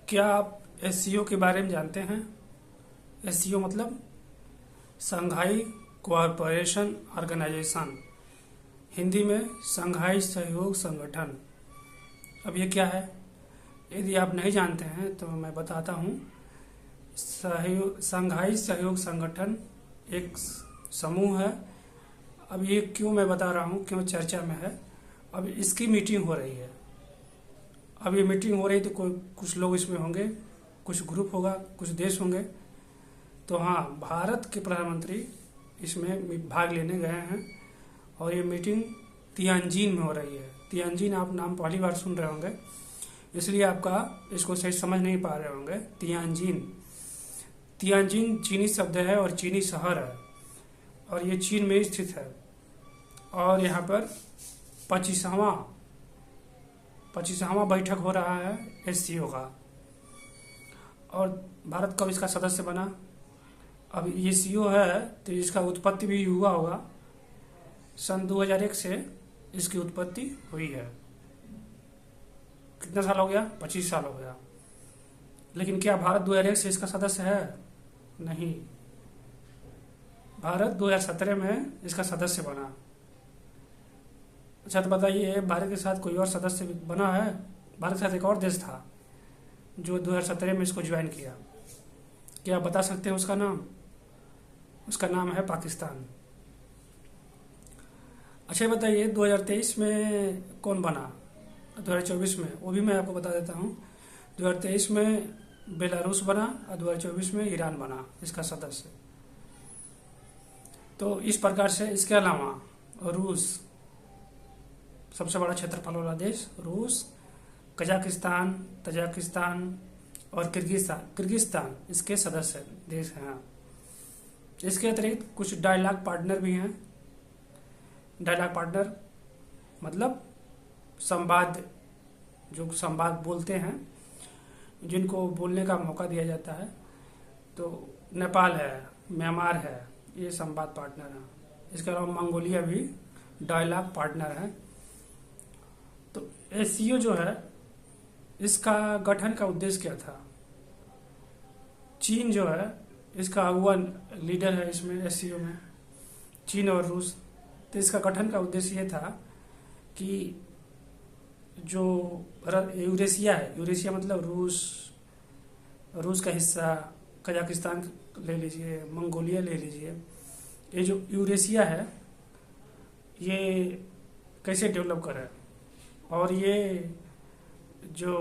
क्या आप एससीओ के बारे में जानते हैं? एससीओ मतलब शंघाई कोऑपरेशन ऑर्गेनाइजेशन, हिंदी में शंघाई सहयोग संगठन। अब ये क्या है? यदि आप नहीं जानते हैं तो मैं बताता हूँ। शंघाई सहयोग संगठन एक समूह है। अब ये क्यों मैं बता रहा हूँ, क्यों चर्चा में है? अब इसकी मीटिंग हो रही है। अब ये मीटिंग हो रही तो कुछ लोग इसमें होंगे, कुछ ग्रुप होगा, कुछ देश होंगे। तो हाँ, भारत के प्रधानमंत्री इसमें भाग लेने गए हैं और ये मीटिंग तियानजिन में हो रही है। तियानजिन आप नाम पहली बार सुन रहे होंगे, इसलिए आपका इसको सही समझ नहीं पा रहे होंगे। तियानजिन तियानजिन चीनी शब्द है और चीनी शहर है और ये चीन में स्थित है। और यहाँ पर 25वां बैठक हो रहा है एससीओ का। और भारत कब इसका सदस्य बना? अब ये सीओ है तो इसका उत्पत्ति भी हुआ होगा। सन 2001 से इसकी उत्पत्ति हुई है। कितना साल हो गया? 25 साल हो गया। लेकिन क्या भारत 2001 से इसका सदस्य है? नहीं, भारत 2017 में इसका सदस्य बना। अच्छा, तो बताइए, भारत के साथ कोई और सदस्य बना है? भारत के साथ एक और देश था जो 2017 में इसको ज्वाइन किया। क्या आप बता सकते हैं उसका नाम? उसका नाम है पाकिस्तान। अच्छा, बताइए 2023 में कौन बना? 2024 में, वो भी मैं आपको बता देता हूँ। 2023 में बेलारूस बना और 2024 में ईरान बना इसका सदस्य। तो इस प्रकार से इसके अलावा रूस, सबसे बड़ा क्षेत्रफल वाला देश रूस, कजाकिस्तान, तजाकिस्तान और किर्गिस्तान इसके सदस्य देश हैं। इसके अतिरिक्त कुछ डायलॉग पार्टनर भी हैं। डायलॉग पार्टनर मतलब संवाद, जो संवाद बोलते हैं, जिनको बोलने का मौका दिया जाता है। तो नेपाल है, म्यांमार है, ये संवाद पार्टनर हैं। इसके अलावा मंगोलिया भी डायलॉग पार्टनर है। तो एससीओ जो है, इसका गठन का उद्देश्य क्या था? चीन जो है इसका अगुआ लीडर है इसमें, एससीओ में, चीन और रूस। तो इसका गठन का उद्देश्य ये था कि जो यूरेशिया है, यूरेशिया मतलब रूस का हिस्सा, कजाकिस्तान ले लीजिए, मंगोलिया ले लीजिए, ये जो यूरेशिया है ये कैसे डेवलप करे। और ये जो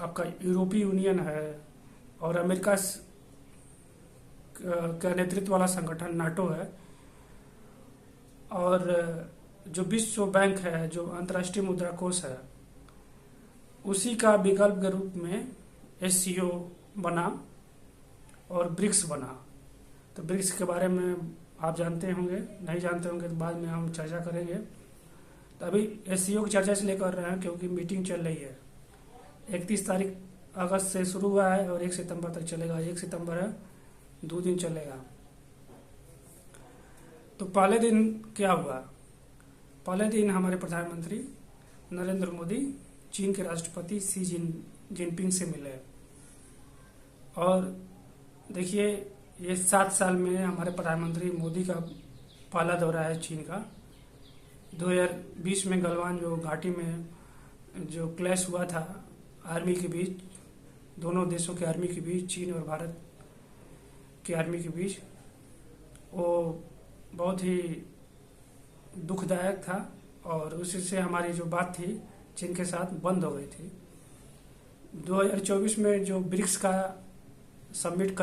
आपका यूरोपीय यूनियन है और अमेरिका का नेतृत्व वाला संगठन नाटो है, और जो विश्व बैंक है, जो अंतर्राष्ट्रीय मुद्रा कोष है, उसी का विकल्प के रूप में एससीओ बना और ब्रिक्स बना। तो ब्रिक्स के बारे में आप जानते होंगे, नहीं जानते होंगे तो बाद में हम चर्चा करेंगे। तो अभी एससीओ की चर्चा इसलिए कर रहे हैं क्योंकि मीटिंग चल रही है। 31 तारीख अगस्त से शुरू हुआ है और 1 सितंबर तक चलेगा। 1 सितंबर है, 2 दिन चलेगा। तो पहले दिन क्या हुआ? पहले दिन हमारे प्रधानमंत्री नरेंद्र मोदी चीन के राष्ट्रपति शी जिनपिंग से मिले। और देखिए, ये 7 साल में हमारे प्रधानमंत्री मोदी का पहला दौरा है चीन का। 2020 में गलवान जो घाटी में जो क्लैश हुआ था आर्मी के बीच, दोनों देशों के आर्मी के बीच, चीन और भारत की आर्मी के बीच, वो बहुत ही दुखदायक था और उसी से हमारी जो बात थी चीन के साथ बंद हो गई थी। 2024 में जो ब्रिक्स का समिट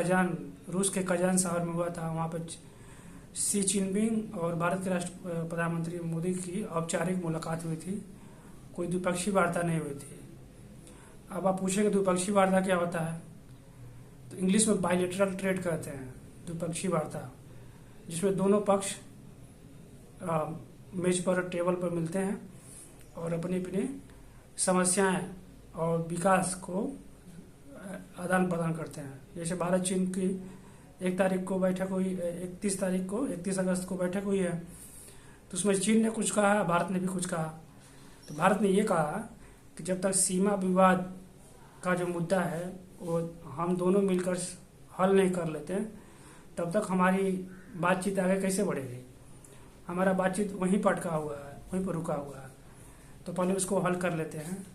रूस के कजान शहर में हुआ था, वहाँ पर शी जिनपिंग और भारत के प्रधानमंत्री मोदी की औपचारिक मुलाकात हुई थी। कोई द्विपक्षीय वार्ता नहीं हुई थी। अब आप पूछेंगे द्विपक्षीय वार्ता क्या होता है? तो इंग्लिश में बायलैटरल ट्रेड कहते हैं द्विपक्षीय वार्ता, जिसमें दोनों पक्ष मेज पर, टेबल पर मिलते हैं और अपनी अपनी समस्याएं और विकास को आदान प्रदान करते हैं। जैसे भारत चीन की 1 तारीख को बैठक हुई, 31 अगस्त को बैठक हुई है। तो उसमें चीन ने कुछ कहा, भारत ने भी कुछ कहा। तो भारत ने ये कहा कि जब तक सीमा विवाद का जो मुद्दा है वो हम दोनों मिलकर हल नहीं कर लेते हैं, तब तक हमारी बातचीत आगे कैसे बढ़ेगी। हमारा बातचीत वहीं पर अटका हुआ है, वहीं पर रुका हुआ है, तो पहले उसको हल कर लेते हैं।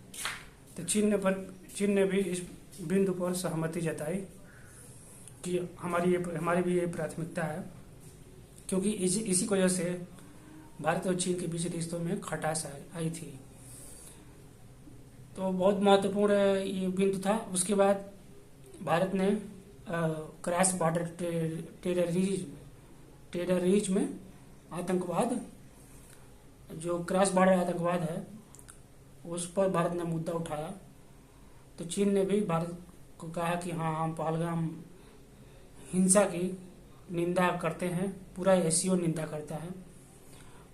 तो चीन ने भी इस बिंदु पर सहमति जताई कि हमारी भी ये प्राथमिकता है, क्योंकि इसी की वजह से भारत और चीन के बीच रिश्तों में खटास आई थी। तो बहुत महत्वपूर्ण ये बिंदु था। उसके बाद भारत ने क्रॉस बॉर्डर टेररिज्म में आतंकवाद, जो क्रॉस बॉर्डर आतंकवाद है, उस पर भारत ने मुद्दा उठाया। तो चीन ने भी भारत को कहा कि हाँ, हम पहलगाम हिंसा की निंदा करते हैं, पूरा एससीओ निंदा करता है।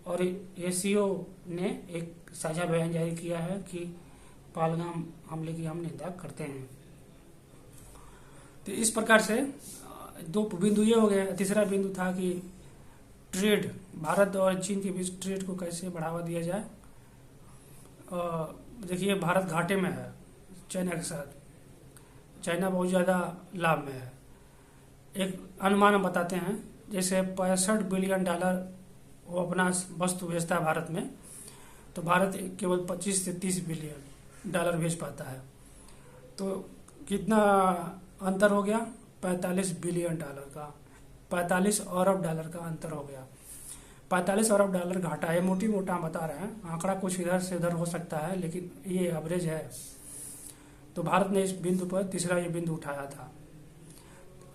और एससीओ ने एक साझा बयान जारी किया है कि पहलगाम हमले की हम निंदा करते हैं। तो इस प्रकार से दो बिंदु ये हो गए। तीसरा बिंदु था कि ट्रेड, भारत और चीन के बीच ट्रेड को कैसे बढ़ावा दिया जाए। देखिए, भारत घाटे में है चाइना के साथ, चाइना बहुत ज़्यादा लाभ में है। एक अनुमान हम बताते हैं, जैसे $65 बिलियन वो अपना वस्तु भेजता है भारत में, तो भारत केवल 25 से 30 बिलियन भेज पाता है। तो कितना अंतर हो गया? $45 बिलियन का, 45 अरब डॉलर का अंतर हो गया। 45 अरब डॉलर घाटा है। मोटी मोटा हम बता रहे हैं, आंकड़ा कुछ इधर से उधर हो सकता है, लेकिन ये एवरेज है। तो भारत ने इस बिंदु पर तीसरा ये बिंदु उठाया था।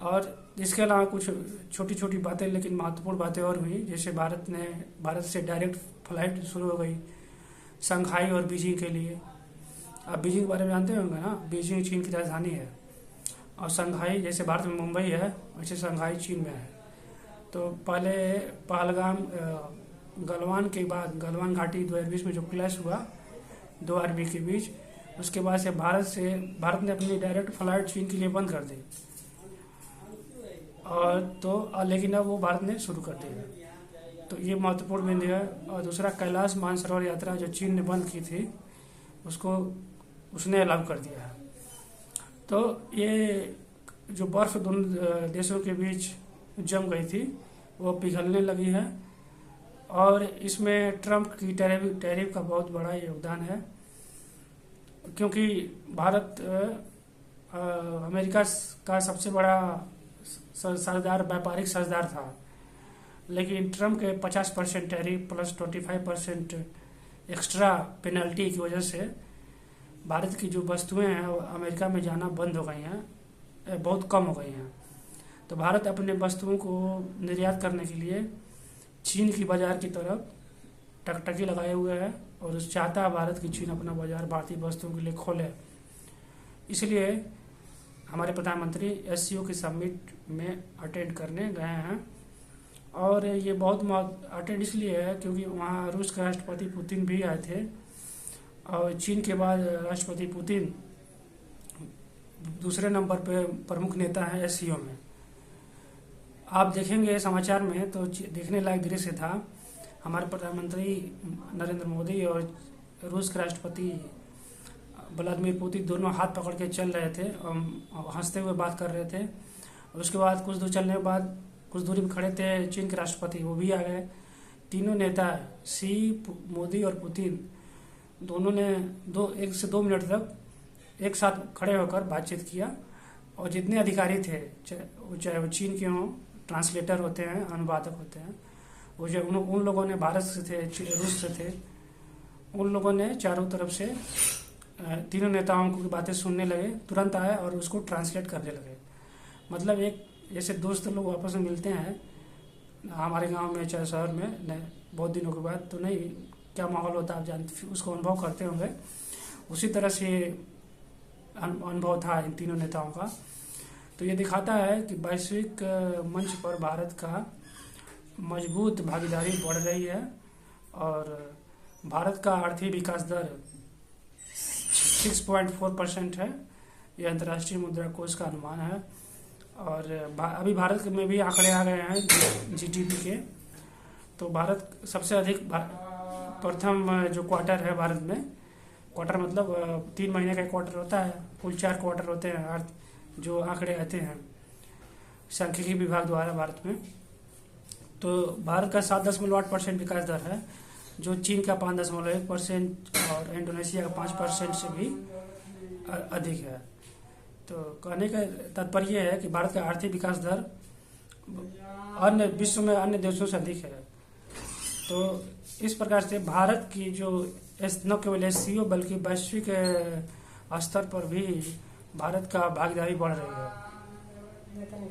और इसके अलावा कुछ छोटी छोटी बातें, लेकिन महत्वपूर्ण बातें और हुई। जैसे भारत से डायरेक्ट फ्लाइट शुरू हो गई शंघाई और बीजिंग के लिए। आप बीजिंग के बारे में जानते होंगे ना, बीजिंग चीन की राजधानी है, और शंघाई जैसे भारत में मुंबई है, वैसे शंघाई चीन में है। तो पहले पहलगाम गलवान के बाद, गलवान घाटी 2020 में जो क्लैश हुआ दो आर्मी के बीच, उसके बाद से भारत ने अपनी डायरेक्ट फ्लाइट चीन के लिए बंद कर दी। और तो लेकिन अब वो भारत ने शुरू कर दी है। तो ये महत्वपूर्ण बिंदु है। और दूसरा, कैलाश मानसरोवर यात्रा जो चीन ने बंद की थी, उसने अलाउ कर दिया है। तो ये जो बर्फ दोनों देशों के बीच जम गई थी, वो पिघलने लगी है। और इसमें ट्रंप की टैरिफ का बहुत बड़ा योगदान है, क्योंकि भारत अमेरिका का सबसे बड़ा सरदार, व्यापारिक सरदार था। लेकिन ट्रंप के 50% टैरिफ प्लस 25% एक्स्ट्रा पेनल्टी की वजह से भारत की जो वस्तुएं हैं वो अमेरिका में जाना बंद हो गई हैं, बहुत कम हो गई हैं। तो भारत अपने वस्तुओं को निर्यात करने के लिए चीन की बाजार की तरफ टकटकी लगाए हुए है, और चाहता है भारत की चीन अपना बाजार भारतीय वस्तुओं के लिए खोले। इसलिए हमारे प्रधानमंत्री एससीओ की समिट में अटेंड करने गए हैं। और ये बहुत अटेंड इसलिए है क्योंकि वहाँ रूस के राष्ट्रपति पुतिन भी आए थे, और चीन के बाद राष्ट्रपति पुतिन दूसरे नंबर पे प्रमुख नेता है एससीओ में। आप देखेंगे समाचार में तो देखने लायक दृश्य था। हमारे प्रधानमंत्री नरेंद्र मोदी और रूस के राष्ट्रपति व्लादिमीर पुतिन दोनों हाथ पकड़ के चल रहे थे और हंसते हुए बात कर रहे थे। उसके बाद कुछ दूर चलने के बाद कुछ दूरी पर खड़े थे चीन के राष्ट्रपति, वो भी आ गए। तीनों नेता शी, मोदी और पुतिन दोनों ने 1 से 2 मिनट तक एक साथ खड़े होकर बातचीत किया। और जितने अधिकारी थे, चाहे वो चीन के हों, ट्रांसलेटर होते हैं, अनुवादक होते हैं, वो जो उन लोगों ने भारत से थे, रूस से थे, उन लोगों ने चारों तरफ से तीनों नेताओं की बातें सुनने लगे, तुरंत आए और उसको ट्रांसलेट करने लगे। मतलब एक जैसे दोस्त लोग आपस में मिलते हैं हमारे गांव में चाहे शहर में, बहुत दिनों के बाद, तो नहीं क्या माहौल होता है आप जानते, उसको अनुभव करते होंगे। उसी तरह से अनुभव था इन तीनों नेताओं का। तो ये दिखाता है कि वैश्विक मंच पर भारत का मजबूत भागीदारी बढ़ रही है, और भारत का आर्थिक विकास दर 6.4% है, ये अंतर्राष्ट्रीय मुद्रा कोष का अनुमान है। और अभी भारत में भी आंकड़े आ गए हैं जीडीपी के। तो भारत सबसे अधिक प्रथम जो क्वार्टर है भारत में क्वार्टर मतलब 3 महीने का क्वार्टर होता है, कुल 4 क्वार्टर होते हैं जो आंकड़े आते हैं सांख्यिकी विभाग द्वारा भारत में। तो भारत का 7.8% विकास दर है, जो चीन का 5.1% और इंडोनेशिया का 5% से भी अधिक है। तो कहने का तात्पर्य है कि भारत का आर्थिक विकास दर अन्य विश्व में अन्य देशों से अधिक है। तो इस प्रकार से भारत की जो न केवल एससीओ बल्कि वैश्विक स्तर पर भी भारत का भागीदारी बढ़ रही है।